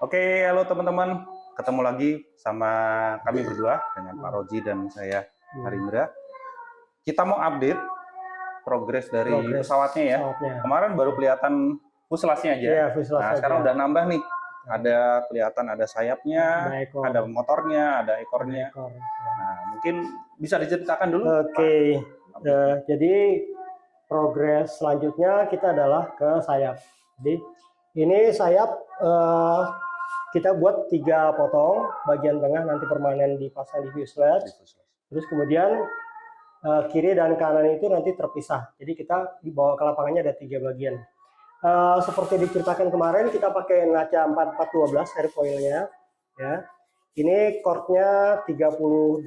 Oke, halo teman-teman. Ketemu lagi sama kami berdua dengan Pak Roji dan saya Harindra. Kita mau update progres dari pesawatnya ya. Kemarin baru kelihatan fuselase aja. Iya, fuselase nah, sekarang udah nambah nih. Ada kelihatan ada sayapnya, ada motornya, ada ekornya. Nah, mungkin bisa diceritakan dulu. Oke. Jadi progres selanjutnya kita adalah ke sayap. Jadi ini sayap kita buat 3 potong, bagian tengah nanti permanen dipasang di fuselage. Terus kemudian kiri dan kanan itu nanti terpisah. Jadi kita dibawa ke lapangannya ada 3 bagian. Seperti diceritakan kemarin, kita pakai Naca 4412 airfoilnya. Ya, ini chordnya 38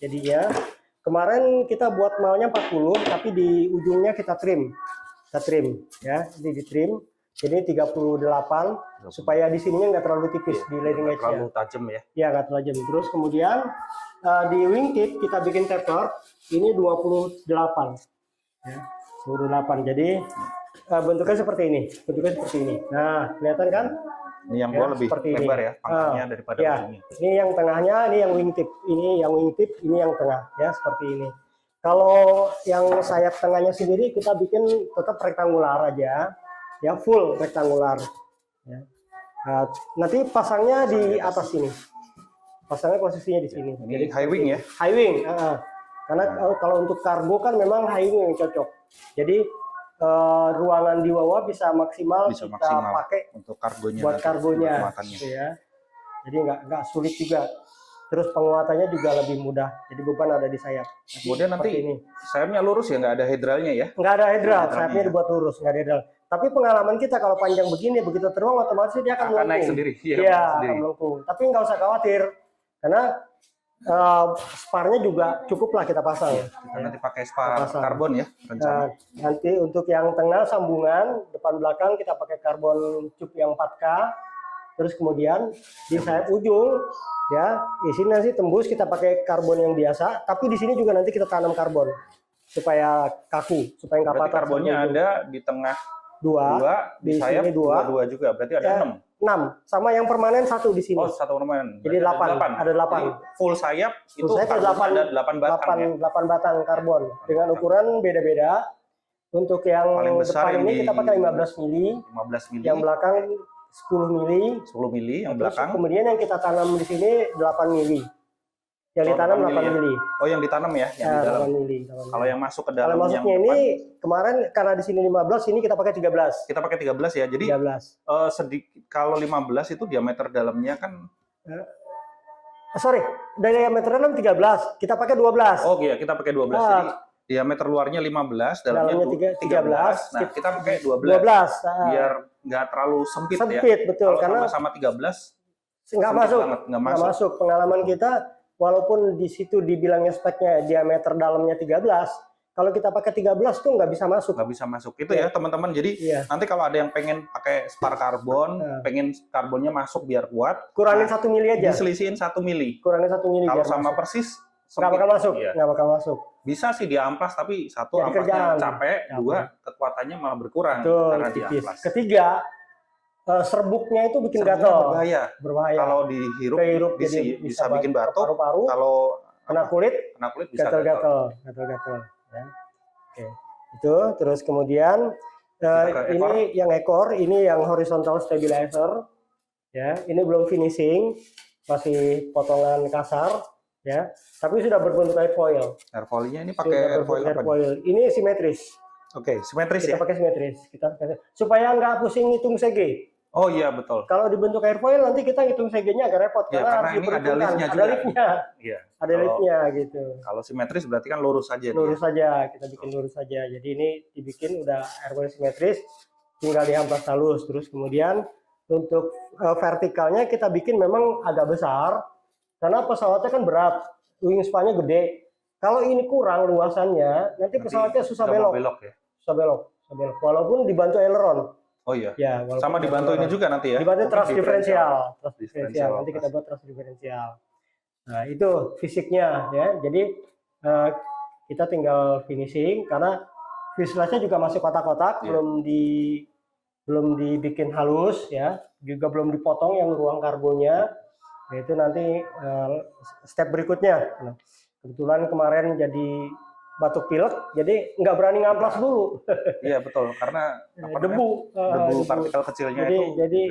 jadinya. Kemarin kita buat malnya 40, tapi di ujungnya kita trim ya. Ini di trim. Jadi 38 supaya di sininya nggak terlalu tipis di leading edge. Terlalu tajam ya? Ya, nggak terlalu tajam. Terus kemudian di wingtip kita bikin taper. Ini 28 ya, 28. Jadi bentuknya seperti ini. Nah, kelihatan kan? Ini yang gua lebih lebar ya, pangkatnya daripada ujungnya. Ini yang tengahnya, ini yang wingtip. Ini yang tengah ya, seperti ini. Kalau yang sayap tengahnya sendiri kita bikin tetap rektangular aja. Ya, full rektangular. Ya. Nanti pasangnya di atas sini. Pasangnya posisinya di sini. Jadi high wing ya? High wing. Karena kalau untuk kargo kan memang high wing yang cocok. Jadi ruangan di bawah bisa maksimal kita pakai untuk kargonya. Buat kargonya. Gitu ya. Jadi nggak sulit juga. Terus penguatannya juga lebih mudah. Jadi beban ada di sayap. Kemudian nanti ini sayapnya lurus ya, nggak ada hedralnya ya? Nggak ada hedral, sayapnya dibuat lurus, nggak ada hedral. Tapi pengalaman kita kalau panjang begini, begitu terbang otomatis dia akan melengkung. Naik sendiri. Iya, akan melengkung. Tapi nggak usah khawatir, karena sparnya juga cukup lah kita pasang. Kita nanti pakai spar karbon ya. Nanti untuk yang tengah sambungan depan belakang kita pakai karbon cup yang 4K. Terus kemudian di sayap ujung ya, di sini nanti tembus kita pakai karbon yang biasa, tapi di sini juga nanti kita tanam karbon supaya kaku, supaya nggak patah. Karbonnya ada di tengah 2, di sayap 2 juga, berarti ada 6 sama yang permanen 1 di sini. Oh, 1 permanen. Jadi 8. Ada 8. Jadi full sayap itu ada 8 batang ya? 8 batang karbon dengan ukuran beda-beda. Untuk yang paling besar depan ini kita pakai 15 mili. Yang belakang 10 mili yang belakang. Kemudian yang kita tanam di sini 8 mili. Yang ditanam 8 mili. Oh, yang ditanam ya, yang di dalam. 8 mili. Kalau yang masuk ke dalam, kalau masuknya ini kemarin karena di sini 15, ini kita pakai 13. Kita pakai 13 ya. Jadi 13. Sedikit kalau 15 itu diameter dalamnya kan diameter dalam 13. Kita pakai 12. Oh iya, kita pakai 12. Jadi diameter luarnya 15, dalamnya 13. Nah, kita pakai 12. Biar nggak terlalu sempit ya. Sempit, betul. Karena sama 13 nggak masuk. Pengalaman kita, walaupun di situ dibilangnya speknya diameter dalamnya 13, kalau kita pakai 13 tuh nggak bisa masuk. Nggak bisa masuk. Itu ya teman-teman. Jadi nanti kalau ada yang pengen pakai spar karbon, pengen karbonnya masuk biar kuat, kurangin 1 mili aja. Diselisihin 1 mili. Kurangin 1 mili. Kalau sama persis nggak bakal masuk. Nggak bakal masuk. Bisa sih diamplas, tapi 1 amplasnya capek, 2 kekuatannya malah berkurang karena diamplas. Ketiga, serbuknya itu bikin gatal. Berbahaya. Kalau dihirup bisa bikin batuk. Kalau kena kulit bisa gatal. Ya. Oke. Itu terus kemudian ini yang ekor, ini yang horizontal stabilizer. Ya, ini belum finishing, masih potongan kasar. Ya, tapi sudah berbentuk airfoil. Airfoilnya ini pakai airfoil. Ini simetris. Oke, simetris kita ya. Pakai simetris. Supaya nggak pusing ngitung CG. Oh iya betul. Kalau dibentuk airfoil nanti kita ngitung CG-nya agak repot karena ini ada liftnya juga. Iya. Ada liftnya gitu. Kalau simetris berarti kan lurus saja. Lurus saja, kita bikin lurus saja. Jadi ini dibikin udah airfoil simetris, tinggal diamplas halus. Terus kemudian untuk vertikalnya kita bikin memang agak besar. Karena pesawatnya kan berat, wingspan-nya gede. Kalau ini kurang luasannya, nanti pesawatnya susah belok. Susah belok. Walaupun dibantu aileron. Oh iya. Ya, sama dibantu ini juga nanti ya. Dibantu thrust diferensial. Nanti kita buat thrust diferensial. Nah, itu fisiknya ya. Jadi kita tinggal finishing karena fuselage-nya juga masih kotak-kotak, belum dibikin halus ya. juga belum dipotong yang ruang kargonya. Yaitu nanti step berikutnya. Nah, kebetulan kemarin jadi batuk pilek, jadi nggak berani ngamplas dulu. Iya betul, karena debu partikel kecilnya jadi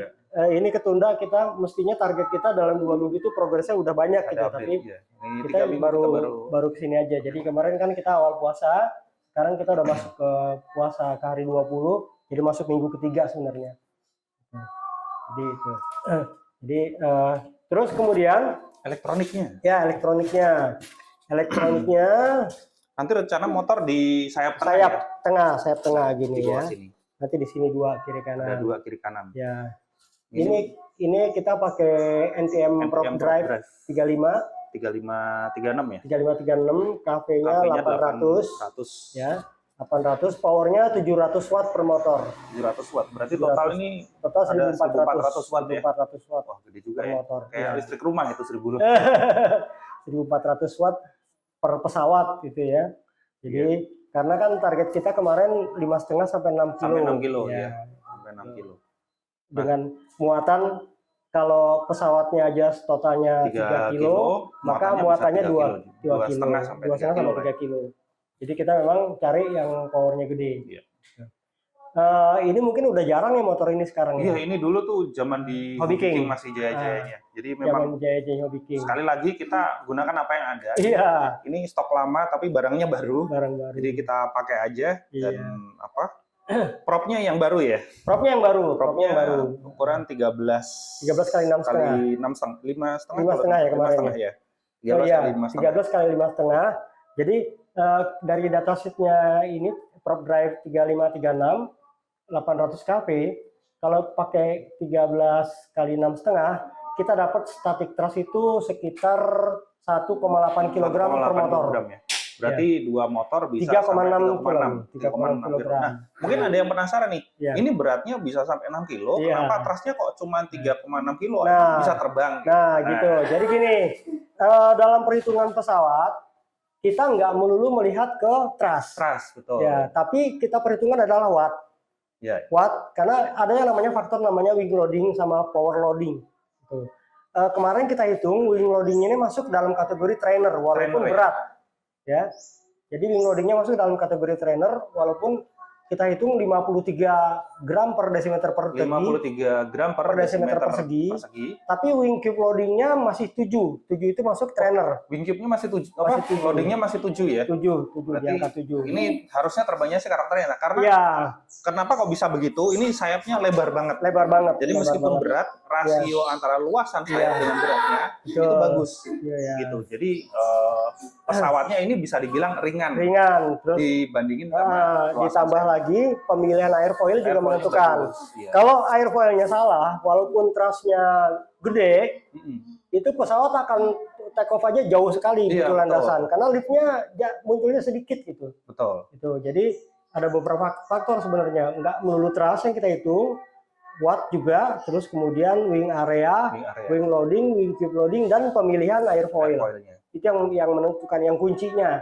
ini ketunda. Kita mestinya target kita dalam 2 minggu itu progresnya udah banyak gitu, tapi ya. kita baru kesini aja. Jadi kemarin kan kita awal puasa, sekarang kita udah masuk ke puasa ke hari 20, jadi masuk minggu ketiga sebenarnya. Jadi itu. Jadi terus kemudian elektroniknya. Ya, elektroniknya nanti rencana motor di sayap tengah gini ya. Sini. Nanti di sini 2 kiri kanan. Ada 2 kiri kanan. Ya. Ini kita pakai NTM Prop Drive 3536 ya. 3536, KV-nya 800. Ya. 800, powernya 700 watt per motor. 700 watt. Berarti total ini ada 1400 watt ya. 1400 watt. Wah, gede juga per ya. Motor. Kayak listrik rumah itu 1000 1400 watt per pesawat gitu ya. Jadi karena kan target kita kemarin 5,5 sampai 6 kilo. Sampai 6 kilo ya. Sampai 6 kilo. Dengan muatan kalau pesawatnya aja totalnya 3 kilo, maka muatannya 2,5 sampai 3 kilo. Jadi kita memang cari yang powernya gede. Iya. Ini mungkin udah jarang ya motor ini sekarang. Iya, ini dulu tuh zaman di Hobby King masih jaya-jayanya. Jadi memang jaya-jaya Hobby King. Sekali lagi kita gunakan apa yang ada. Iya. Ini stok lama tapi barangnya baru. Jadi kita pakai aja dan propnya yang baru ya. Propnya yang baru. Ukuran 13 kali 6,5. Kali 5,5 ya kemarin ya. 13 kali 5,5. Jadi dari datasheetnya ini Prop Drive 3536 800 kV, kalau pakai 13 kali 6,5, kita dapat static thrust itu sekitar 1,8 kg per motor. Ya. Berarti 2 motor bisa 3,6 kg. Nah, mungkin ada yang penasaran nih, ini beratnya bisa sampai 6 kilo, kenapa thrustnya kok cuma 3,6 kilo, bisa terbang? Gitu. Jadi gini, dalam perhitungan pesawat, kita nggak melulu melihat ke thrust. Betul. Ya, tapi kita perhitungan adalah watt. Watt, karena ada yang namanya faktor namanya wing loading sama power loading. Gitu. Kemarin kita hitung wing loading ini masuk dalam kategori trainer walaupun berat. Ya. Jadi wing loadingnya masuk dalam kategori trainer walaupun kita hitung 53 gram per desimeter persegi. 53 gram per desimeter persegi. Tapi wing cube loadingnya masih 7. 7 itu masuk trainer. Wing cube-nya masih 7. Loadingnya masih 7 ya? 7 di angka 7. Ini harusnya terbangnya sih karakternya. Nah, karena kenapa kok bisa begitu? Ini sayapnya lebar banget. Jadi meskipun berat, rasio antara luasan sayap dengan beratnya itu bagus. Gitu. Jadi pesawatnya ini bisa dibilang ringan. Terus dibandingin sama ditambah lagi pemilihan airfoil juga menentukan. Kalau airfoilnya salah, walaupun thrustnya gede, itu pesawat akan take off aja jauh sekali gitu landasan. Karena liftnya munculnya sedikit gitu. Betul. Gitu. Jadi ada beberapa faktor sebenarnya. Nggak melulu thrust yang kita hitung, watt juga, terus kemudian wing area, wing loading, wing tube loading, dan pemilihan airfoil. Itu yang menentukan, yang kuncinya.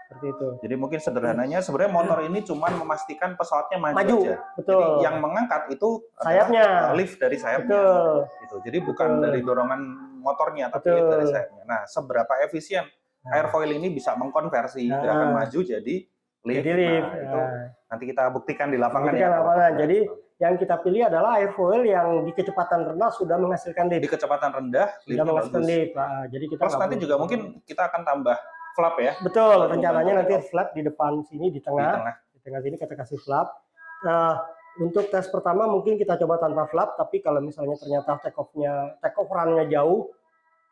Seperti itu. Jadi mungkin sederhananya sebenarnya motor ini cuma memastikan pesawatnya maju aja. Betul. Jadi yang mengangkat itu sayapnya, lift dari sayapnya. Betul. Gitu. Jadi bukan dari dorongan motornya, tapi lift dari sayapnya. Nah, seberapa efisien airfoil ini bisa mengkonversi gerakan maju jadi lift. Itu nanti kita buktikan di lapangan Jadi yang kita pilih adalah airfoil yang di kecepatan rendah sudah menghasilkan lift. Di kecepatan rendah, sudah menghasilkan lift. Jadi kita nanti juga mungkin kita akan tambah flap ya. Betul, rencananya nanti flap di depan sini, di tengah sini kita kasih flap. Untuk tes pertama mungkin kita coba tanpa flap, tapi kalau misalnya ternyata take off run-nya jauh,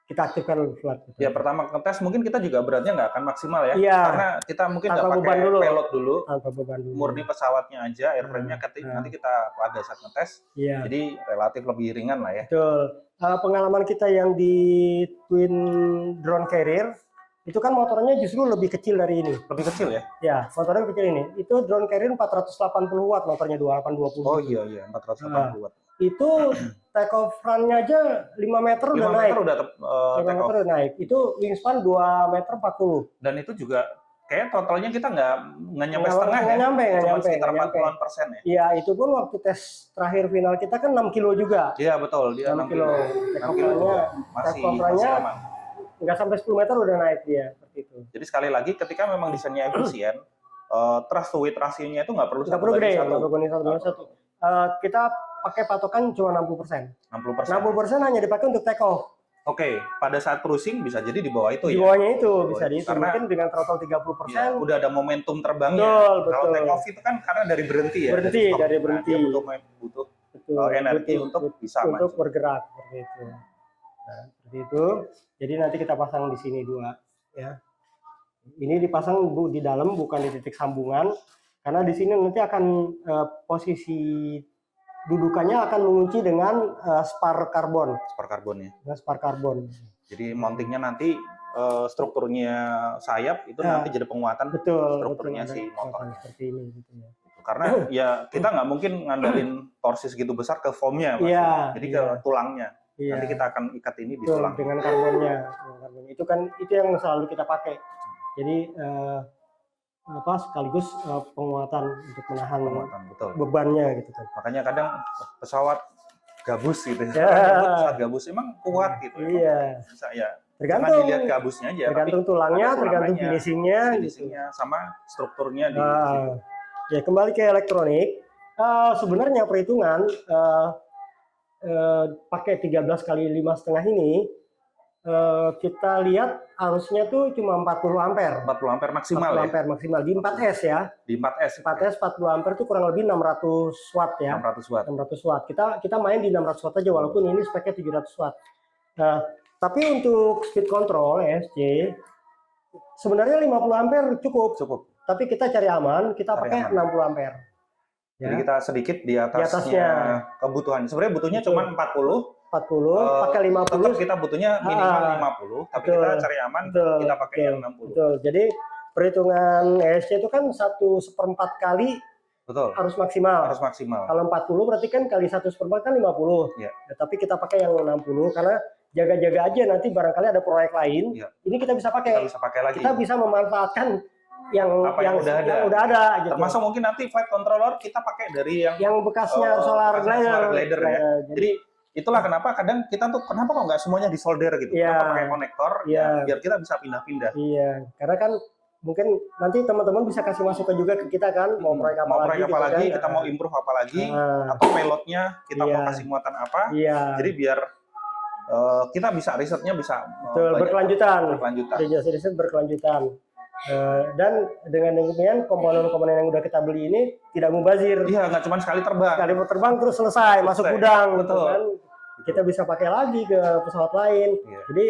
kita aktifkan flap. Ya, pertama ngetes mungkin kita juga beratnya nggak akan maksimal ya. Karena kita mungkin nggak pakai pelot dulu. Tanpa beban dulu. Murni pesawatnya aja, airframe-nya nanti kita pada saat ngetes. Jadi relatif lebih ringan lah ya. Betul. Pengalaman kita yang di Twin Drone Carrier, itu kan motornya justru lebih kecil dari ini. Lebih kecil ya? Ya, motornya lebih kecil ini. Itu Drone Carrier 480 watt motornya 2820. Oh iya, 480 watt. Itu take off run-nya aja 5 meter udah naik. 5 meter udah naik. Itu wingspan 2 meter 40. Dan itu juga kayak totalnya kita nggak nyampe setengah ya. Cuma sekitar 40% ya. Iya, itu pun waktu tes terakhir final kita kan 6 kilo juga. Iya betul, dia 6 kilo. 6 kilo juga. Masih aman. Nggak sampai 10 meter udah naik dia seperti itu. Jadi sekali lagi ketika memang desainnya efisien, trust to weight ratio-nya itu nggak perlu gede, nggak perlu banding satu. Kita pakai patokan cuma 60%. 60% hanya dipakai untuk take off. Oke, pada saat cruising bisa jadi di bawah itu ya? Di bawahnya itu bisa dihitung. Karena mungkin dengan throttle 30%. Ya, udah ada momentum terbangnya. Betul. Kalau take off itu kan karena dari berhenti ya. Dari berhenti. Dia butuh energi untuk bisa untuk bergerak seperti itu. Nah, seperti itu. Jadi nanti kita pasang di sini 2 ya. Ini dipasang di dalam bukan di titik sambungan karena di sini nanti akan posisi dudukannya akan mengunci dengan spar karbon. Spar karbon ya. Spar karbon. Jadi mountingnya nanti strukturnya sayap itu nanti jadi penguatan strukturnya si motor. Seperti ini gitu ya. Karena ya kita nggak mungkin ngandelin torsi segitu besar ke foamnya, jadi ke tulangnya. Nanti kita akan ikat ini di tulang. Dengan karbonnya. Itu yang selalu kita pakai. Jadi sekaligus penguatan untuk menahan bebannya gitu kan. Makanya kadang pesawat gabus gitu pesawat gabus emang kuat gitu. Iya. Bisa ya. Tergantung dilihat gabusnya aja. Tergantung tulangnya, tergantung finishingnya sama strukturnya di situ. Ya kembali ke elektronik. Sebenarnya perhitungan pakai 13 kali 5,5 ini kita lihat arusnya tuh cuma 40 ampere. 40 ampere maksimal 40 ampere maksimal di 4S ya. Di 4S. 4S 40 ampere itu kurang lebih 600 watt ya. 600 watt. 600 watt. Kita main di 600 watt aja walaupun ini speknya 700 watt. Tapi untuk speed control ESC sebenarnya 50 ampere cukup. Tapi kita cari aman, kita pakai 60 ampere. Jadi kita sedikit di atasnya kebutuhan. Sebenarnya butuhnya cuma 40 pakai 50. Tetap kita butuhnya minimal 50, tapi kita cari aman, kita pakai yang 60. Betul. Jadi perhitungan ESC itu kan 1/4 kali harus maksimal. Kalau 40 berarti kan kali 1/4 kan 50. Ya, tapi kita pakai yang 60 karena jaga-jaga aja nanti barangkali ada proyek lain. Ini kita bisa pakai. Kita bisa memanfaatkan yang udah ada gitu. Termasuk mungkin nanti flight controller kita pakai dari yang bekasnya solar glider ya. Jadi itulah kenapa kadang kita tuh kok nggak semuanya disolder gitu. Kita pakai konektor biar kita bisa pindah-pindah. Iya, karena kan mungkin nanti teman-teman bisa kasih masukan juga ke kita kan mau proyek apa lagi, kita mau improve apa lagi atau pilotnya kita mau kasih muatan apa. Jadi biar kita bisa risetnya bisa berkelanjutan. Riset berkelanjutan. Dan dengan demikian komponen-komponen yang udah kita beli ini tidak mubazir. Iya, nggak cuma sekali terbang terus selesai masuk gudang, betul kan? Kita bisa pakai lagi ke pesawat lain. Jadi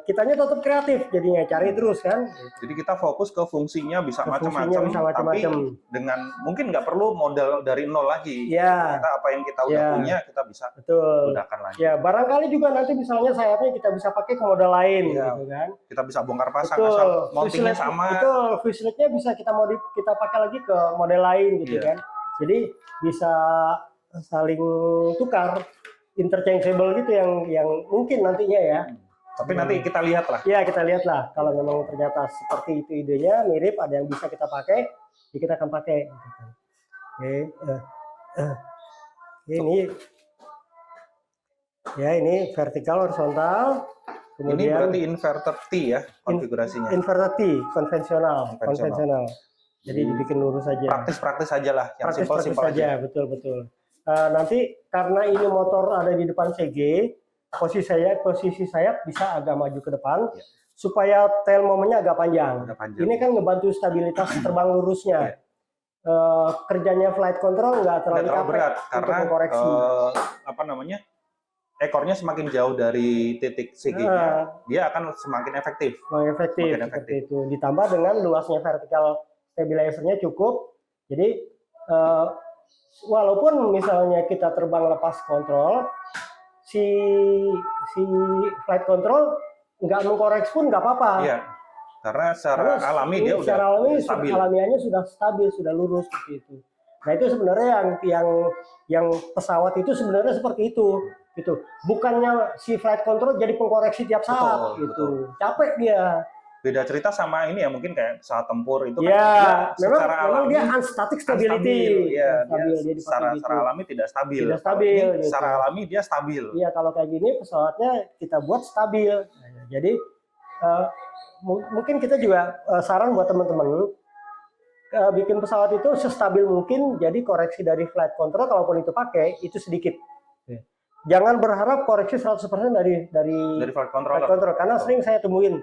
kitanya tetap kreatif, jadinya cari terus kan. Jadi kita fokus ke fungsinya bisa macam-macam, tapi dengan mungkin nggak perlu modal dari nol lagi. Kita apa yang kita udah punya kita bisa gunakan lagi. Ya, barangkali juga nanti misalnya sayapnya kita bisa pakai ke model lain, gitu kan. Kita bisa bongkar pasang asal mountingnya sama. Betul, fuselage-nya bisa kita pakai lagi ke model lain, gitu kan. Jadi bisa saling tukar. Interchangeable gitu yang mungkin nantinya ya. Tapi nanti kita lihat lah. Iya, kita lihat lah. Kalau memang ternyata seperti itu idenya, mirip, ada yang bisa kita pakai, ya kita akan pakai. Ini vertikal, horizontal. Kemudian, ini berarti inverted T ya konfigurasinya. Inverted T, konvensional. Jadi dibikin lurus saja. Praktis saja lah, yang simpel-simpel aja. Betul. Nanti karena ini motor ada di depan CG, posisi sayap bisa agak maju ke depan supaya tail momennya agak panjang. Ini kan ngebantu stabilitas terbang lurusnya. Kerjanya flight control nggak terlalu berat karena ekornya semakin jauh dari titik CG-nya, dia akan semakin efektif. Seperti itu. Ditambah dengan luasnya vertical stabilizer-nya cukup, jadi walaupun misalnya kita terbang lepas kontrol, si flight control nggak mengkoreksi pun nggak apa-apa. Iya, karena secara alami dia stabil. Alamiahnya sudah stabil, sudah lurus seperti itu. Nah itu sebenarnya yang pesawat itu sebenarnya seperti itu. Gitu. Bukannya si flight control jadi pengkoreksi tiap saat, gitu. Capek dia. beda cerita sama ini ya, mungkin kayak pesawat tempur itu kan Ya, dia secara memang alami dia unstatic stability. ya, Stabil, dia dia dipakai secara gitu. alami tidak stabil. Tidak Kalau stabil, ini gitu. secara alami dia stabil. Iya, kalau kayak gini pesawatnya kita buat stabil. Jadi mungkin kita juga saran buat teman-teman bikin pesawat itu sestabil mungkin. Jadi koreksi dari flight control kalaupun itu pakai itu sedikit. Jangan berharap koreksi 100% dari flight controller. Karena sering saya temuin,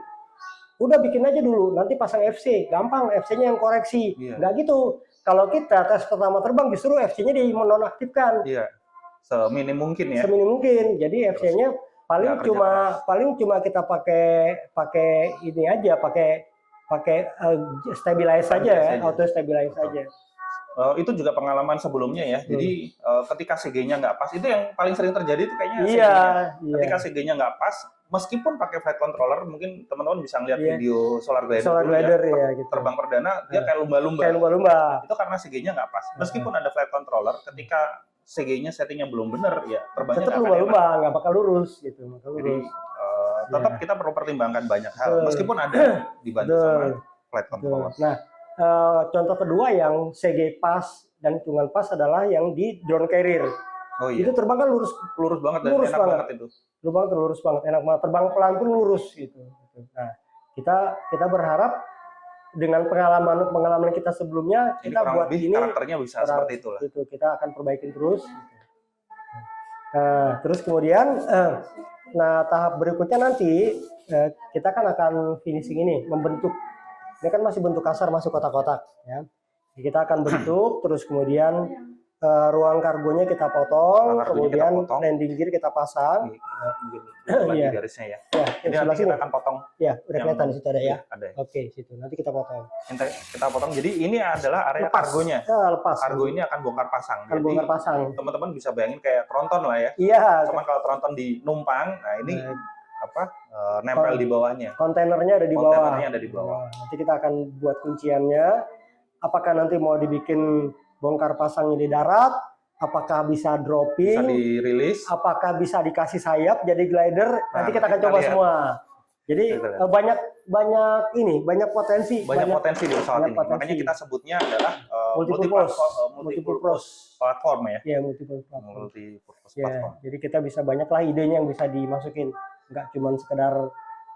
udah bikin aja dulu, nanti pasang FC, gampang, FC-nya yang koreksi. Nggak gitu. Kalau kita tes pertama terbang justru FC-nya dinonaktifkan. Iya. Seminim mungkin ya. Seminim mungkin. Jadi FC-nya paling cuma kita pakai ini aja, pakai stabilize saja, auto stabilize saja. Itu juga pengalaman sebelumnya ya. Jadi ketika CG-nya nggak pas, itu yang paling sering terjadi itu kayaknya CG-nya. Ketika CG-nya nggak pas, meskipun pakai flight controller, mungkin teman-teman bisa ngeliat video Solar Glider ya, gitu. Terbang perdana dia kayak lumba-lumba. Itu karena CG-nya nggak pas. Meskipun ada flight controller, ketika CG-nya settingnya belum benar, ya terbangnya tetap lumba-lumba, nggak bakal lurus gitu. Jadi tetap kita perlu pertimbangkan banyak hal, meskipun ada dibantu sama flight controller. Nah, contoh kedua yang CG pas dan hitungan pas adalah yang di drone carrier. Oh iya. Itu terbang kan lurus banget dan lurus enak banget itu. Lurus banget, enak banget. Terbang pelan pun lurus gitu. Nah, kita berharap dengan pengalaman kita sebelumnya, kita buat ini karakternya bisa seperti itulah. Itu kita akan perbaikin terus. Nah, terus kemudian, tahap berikutnya nanti kita kan akan finishing ini, membentuk. Ini kan masih bentuk kasar, masuk kotak-kotak. Ya. Kita akan bentuk, terus kemudian ruang kargonya kita potong, kemudian landing gear kita pasang. Iya. Garisnya ya. Jadi nanti kita akan potong. Ya, udah kelihatan di situ ada ya. Ada. Oke, situ. Nanti kita potong. Kita potong. Jadi ini adalah area kargonya. Lepas. Kargo ini akan bongkar pasang. Akan bongkar pasang. Teman-teman bisa bayangin kayak tronton lah ya. Iya. Cuman kalau tronton di numpang, nah ini nempel di bawahnya. Kontainernya ada di bawah. Kontainernya ada di bawah. Nanti kita akan buat kunciannya. Apakah nanti mau dibikin bongkar pasangnya di darat? Apakah bisa dropping? Bisa dirilis? Apakah bisa dikasih sayap jadi glider? Nanti kita akan coba semua. Jadi banyak potensi. Banyak potensi di pesawat ini. Makanya kita sebutnya adalah multipurpose platform ya. Iya, multipurpose platform. Platform. Jadi kita bisa banyaklah idenya yang bisa dimasukin. Nggak cuma sekedar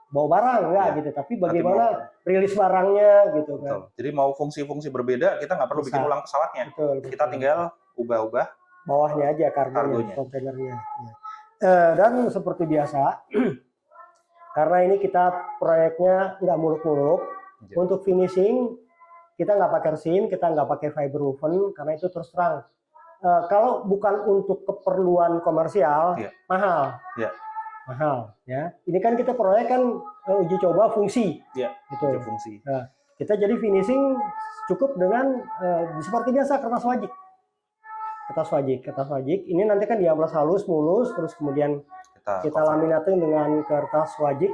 bawa barang, gitu. Tapi bagaimana rilis barangnya gitu kan. Betul. Jadi mau fungsi-fungsi berbeda, kita nggak perlu bikin ulang pesawatnya. Kita tinggal ubah-ubah bawahnya aja kargonya, kontainernya. Dan seperti biasa, karena ini kita proyeknya nggak muluk-muluk, untuk finishing kita nggak pakai resin, kita nggak pakai fiber woven, karena itu terus terang. Kalau bukan untuk keperluan komersial, mahal. Mahal, ya. Ini kan kita proyek kan uji coba fungsi, gitu. Uji fungsi. Nah, kita jadi finishing cukup dengan seperti biasa kertas wajik. Ini nanti kan diamplas halus, mulus, terus kemudian kita laminating dengan kertas wajik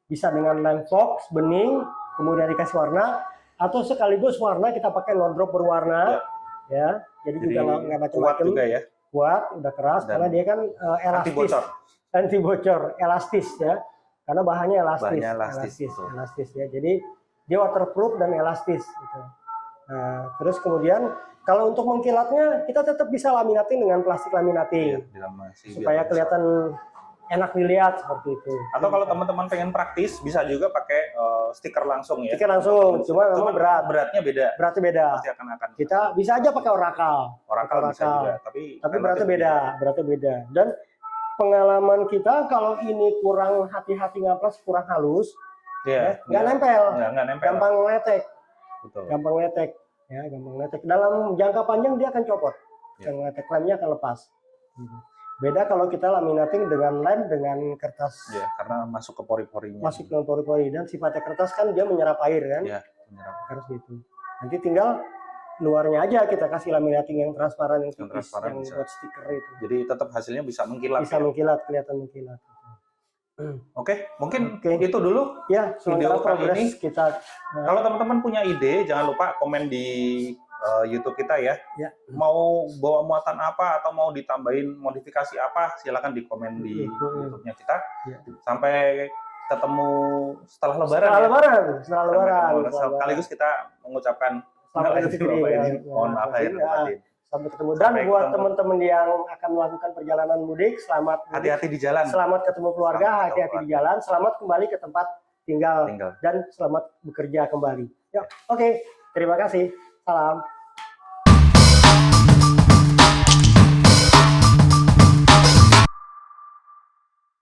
bisa dengan lem fox, bening, kemudian dikasih warna, atau sekaligus warna kita pakai load drop berwarna, ya. Jadi juga nggak macam-macam. Kuat juga ya. Kuat, udah keras karena dia kan elastis. Anti bocor, elastis ya, karena bahannya elastis ya, jadi dia waterproof dan elastis gitu. Nah, terus kemudian kalau untuk mengkilatnya kita tetap bisa laminating dengan plastik laminating supaya kelihatan enak dilihat seperti itu. Atau kalau teman-teman pengen praktis bisa juga pakai stiker langsung ya. Stiker langsung, cuma beratnya beda. Pasti akan kita bisa aja pakai Oracle bisa juga, tapi beratnya beda. Dan pengalaman kita kalau ini kurang hati-hati ngamplas, kurang halus, nggak nempel, gampang letek. Betul. Gampang letek. Dalam jangka panjang dia akan copot, yang letek lemnya akan lepas. Beda kalau kita laminating dengan lem dengan kertas. Karena masuk ke pori-porinya. Masuk ke pori-pori, dan sifatnya kertas kan dia menyerap air kan. Menyerap. Harus gitu. Nanti tinggal luarnya aja kita kasih laminating yang transparan, yang tipis, yang buat stiker itu. Jadi tetap hasilnya bisa mengkilat. Kelihatan mengkilat. Oke, mungkin itu dulu ya video kali ini. Kita kalau teman-teman punya ide, jangan lupa komen di YouTube kita ya. Mau bawa muatan apa atau mau ditambahin modifikasi apa, silakan di komen di YouTube-nya kita. Sampai ketemu setelah Lebaran. Setelah ya? Lebaran, setelah Lebaran. Sekaligus kita mengucapkan Selamat Idul Fitri. mohon maaf lahir dan batin. Sampai ketemu. Dan Sampai buat ketemu. teman-teman yang akan melakukan perjalanan mudik, selamat mudik. Hati-hati di jalan. Selamat ketemu keluarga, Selamat ketemu hati-hati di jalan, selamat kembali ke tempat tinggal. Dan selamat bekerja kembali. Yuk, oke. Terima kasih. Salam.